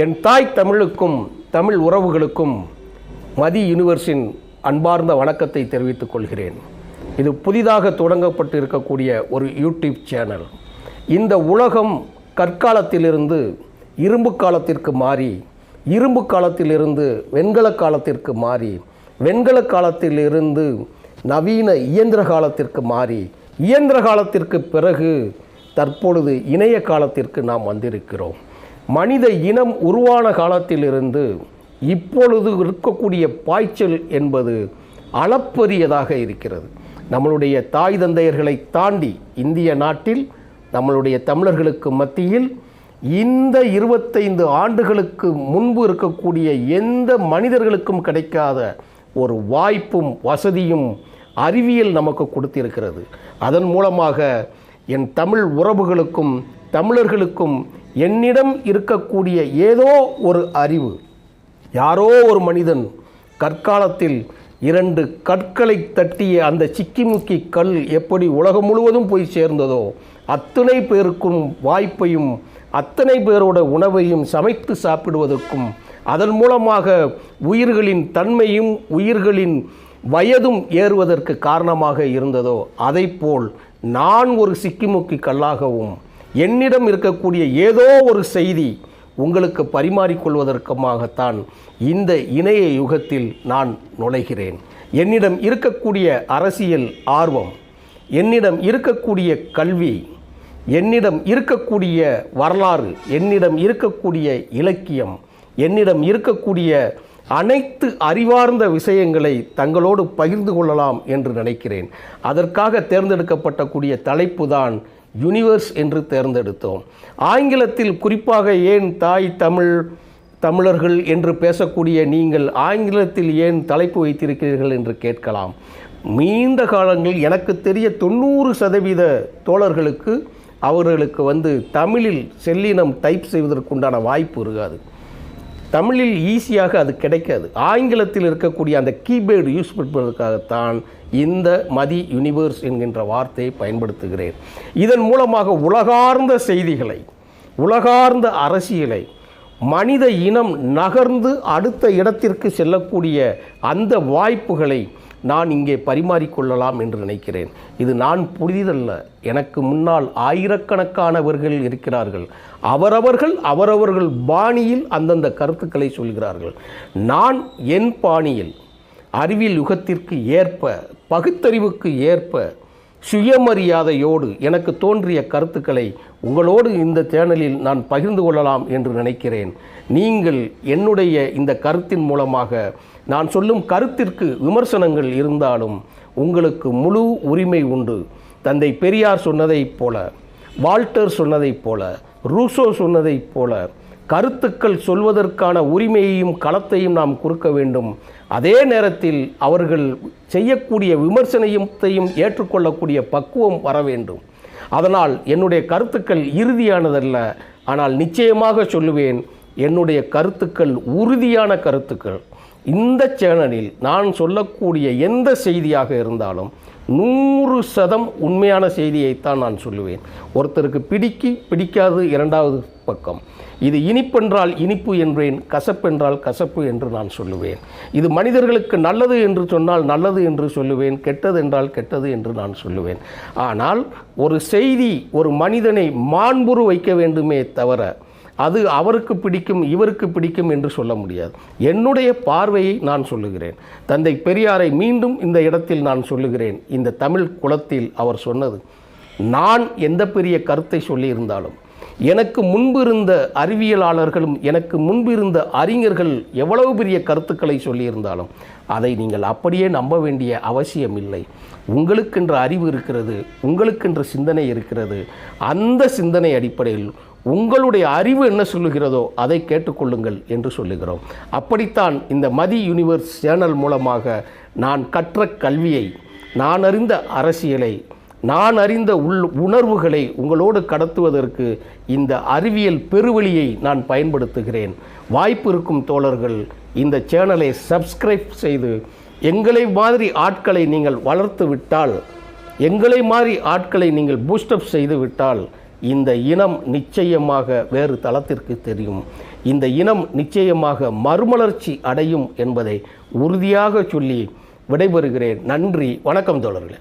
என் தாய் தமிழுக்கும் தமிழ் உறவுகளுக்கும் மதி யூனிவர்ஸின் அன்பார்ந்த வணக்கத்தை தெரிவித்துக் கொள்கிறேன். இது புதிதாக தொடங்கப்பட்டு இருக்கக்கூடிய ஒரு யூடியூப் சேனல். இந்த உலகம் கற்காலத்திலிருந்து இரும்பு காலத்திற்கு மாறி, இரும்பு காலத்திலிருந்து வெண்கல காலத்திற்கு மாறி, வெண்கல காலத்திலிருந்து நவீன இயந்திர காலத்திற்கு மாறி, இயந்திர காலத்திற்கு பிறகு தற்பொழுது இணைய காலத்திற்கு நாம் வந்திருக்கிறோம். மனித இனம் உருவான காலத்திலிருந்து இப்பொழுது இருக்கக்கூடிய பாய்ச்சல் என்பது அளப்பரியதாக இருக்கிறது. நம்மளுடைய தாய் தந்தையர்களை தாண்டி இந்திய நாட்டில் நம்மளுடைய தமிழர்களுக்கு மத்தியில் இந்த 25 ஆண்டுகளுக்கு முன்பு இருக்கக்கூடிய எந்த மனிதர்களுக்கும் கிடைக்காத ஒரு வாய்ப்பும் வசதியும் அறிவியல் நமக்கு கொடுத்திருக்கிறது. அதன் மூலமாக என் தமிழ் உறவுகளுக்கும் தமிழர்களுக்கும் என்னிடம் இருக்கக்கூடிய ஏதோ ஒரு அறிவு, யாரோ ஒரு மனிதன் கற்காலத்தில் 2 கற்களை தட்டிய அந்த சிக்கிமுக்கி கல் எப்படி உலகம் முழுவதும் போய் சேர்ந்ததோ அத்தனை பேருக்கும் வாய்ப்பையும் அத்தனை பேரோட உணவையும் சமைத்து சாப்பிடுவதற்கும் அதன் மூலமாக உயிர்களின் தன்மையும் உயிர்களின் வயதும் ஏறுவதற்கு காரணமாக இருந்ததோ அதைப்போல் நான் ஒரு சிக்கிமுக்கி கல்லாகவும் என்னிடம் இருக்கக்கூடிய ஏதோ ஒரு செய்தி உங்களுக்கு பரிமாறிக்கொள்வதற்குமாகத்தான் இந்த இணைய யுகத்தில் நான் நுழைகிறேன். என்னிடம் இருக்கக்கூடிய அரசியல் ஆர்வம், என்னிடம் இருக்கக்கூடிய கல்வி, என்னிடம் இருக்கக்கூடிய வரலாறு, என்னிடம் இருக்கக்கூடிய இலக்கியம், என்னிடம் இருக்கக்கூடிய அனைத்து அறிவார்ந்த விஷயங்களை தங்களோடு பகிர்ந்து கொள்ளலாம் என்று நினைக்கிறேன். அதற்காக தேர்ந்தெடுக்கப்பட்டக்கூடிய தலைப்பு தான் யூனிவர்ஸ் என்று தேர்ந்தெடுத்தோம். ஆங்கிலத்தில் குறிப்பாக ஏன் தாய் தமிழர்கள் என்று பேசக்கூடிய நீங்கள் ஆங்கிலத்தில் ஏன் தலைப்பு வைத்திருக்கிறீர்கள் என்று கேட்கலாம். நீண்ட காலங்களில் எனக்கு தெரிய 90% தோழர்களுக்கு அவர்களுக்கு தமிழில் செல்லினம் டைப் செய்வதற்குண்டான வாய்ப்பு இருக்காது. தமிழில் ஈஸியாக அது கிடைக்காது. ஆங்கிலத்தில் இருக்கக்கூடிய அந்த கீபோர்டு யூஸ் பண்ணுவதற்காகத்தான் இந்த மதி யூனிவர்ஸ் என்கின்ற வார்த்தையை பயன்படுத்துகிறேன். இதன் மூலமாக உலகார்ந்த செய்திகளை, உலகார்ந்த அரசியலை, மனித இனம் நகர்ந்து அடுத்த இடத்திற்கு செல்லக்கூடிய அந்த வாய்ப்புகளை நான் இங்கே பரிமாறிக்கொள்ளலாம் என்று நினைக்கிறேன். இது நான் புரிதல்ல, எனக்கு முன்னால் ஆயிரக்கணக்கானவர்கள் இருக்கிறார்கள். அவரவர்கள் பாணியில் அந்தந்த கருத்துக்களை சொல்கிறார்கள். நான் என் பாணியில் அறிவியல் யுகத்திற்கு ஏற்ப, பகுத்தறிவுக்கு ஏற்ப, சுயமரியாதையோடு எனக்கு தோன்றிய கருத்துக்களை உங்களோடு இந்த சேனலில் நான் பகிர்ந்து கொள்ளலாம் என்று நினைக்கிறேன். நீங்கள் என்னுடைய இந்த கருத்தின் மூலமாக நான் சொல்லும் கருத்திற்கு விமர்சனங்கள் இருந்தாலும் உங்களுக்கு முழு உரிமை உண்டு. தந்தை பெரியார் சொன்னதைப் போல, வால்டர் சொன்னதைப் போல, ரூசோ சொன்னதைப் போல கருத்துக்கள் சொல்வதற்கான உரிமையையும் களத்தையும் நாம் கொடுக்க வேண்டும். அதே நேரத்தில் அவர்கள் செய்யக்கூடிய விமர்சனத்தையும் ஏற்றுக்கொள்ளக்கூடிய பக்குவம் வர வேண்டும். அதனால் என்னுடைய கருத்துக்கள் இறுதியானதல்ல, ஆனால் நிச்சயமாக சொல்லுவேன், என்னுடைய கருத்துக்கள் உறுதியான கருத்துக்கள். இந்த சேனலில் நான் சொல்லக்கூடிய எந்த செய்தியாக இருந்தாலும் 100% உண்மையான செய்தியைத்தான் நான் சொல்லுவேன். ஒருத்தருக்கு பிடிக்காது இரண்டாவது பக்கம். இது இனிப்பென்றால் இனிப்பு என்பேன், கசப்பென்றால் கசப்பு என்று நான் சொல்லுவேன். இது மனிதர்களுக்கு நல்லது என்று சொன்னால் நல்லது என்று சொல்லுவேன், கெட்டது என்றால் கெட்டது என்று நான் சொல்லுவேன். ஆனால் ஒரு செய்தி ஒரு மனிதனை மாண்புறு வைக்க வேண்டுமே தவிர அது அவருக்கு பிடிக்கும் இவருக்கு பிடிக்கும் என்று சொல்ல முடியாது. என்னுடைய பார்வையை நான் சொல்லுகிறேன். தந்தை பெரியாரை மீண்டும் இந்த இடத்தில் நான் சொல்லுகிறேன். இந்த தமிழ் குலத்தில் அவர் சொன்னது, நான் எந்த பெரிய கருத்தை சொல்லியிருந்தாலும், எனக்கு முன்பு இருந்த அறிவியலாளர்களும் எனக்கு முன்பு இருந்த அறிஞர்கள் எவ்வளவு பெரிய கருத்துக்களை சொல்லியிருந்தாலும் அதை நீங்கள் அப்படியே நம்ப வேண்டிய அவசியம் இல்லை. உங்களுக்கென்ற அறிவு இருக்கிறது, உங்களுக்கென்ற சிந்தனை இருக்கிறது. அந்த சிந்தனை அடிப்படையில் உங்களுடைய அறிவு என்ன சொல்லுகிறதோ அதை கேட்டுக்கொள்ளுங்கள் என்று சொல்லுகிறோம். அப்படித்தான் இந்த மதி யூனிவர்ஸ் சேனல் மூலமாக நான் கற்ற கல்வியை, நான் அறிந்த அரசியலை, நான் அறிந்த உணர்வுகளை உங்களோடு கடத்துவதற்கு இந்த அறிவியல் பெருவழியை நான் பயன்படுத்துகிறேன். வாய்ப்பு இருக்கும் தோழர்கள் இந்த சேனலை சப்ஸ்கிரைப் செய்து எங்களை மாதிரி ஆட்களை நீங்கள் வளர்த்து விட்டால், எங்களை மாதிரி ஆட்களை நீங்கள் பூஸ்டப் செய்து விட்டால் இந்த இனம் நிச்சயமாக வேறு தளத்திற்கு தெரியும். இந்த இனம் நிச்சயமாக மறுமலர்ச்சி அடையும் என்பதை உறுதியாக சொல்லி விடைபெறுகிறேன். நன்றி, வணக்கம் தோழர்களே.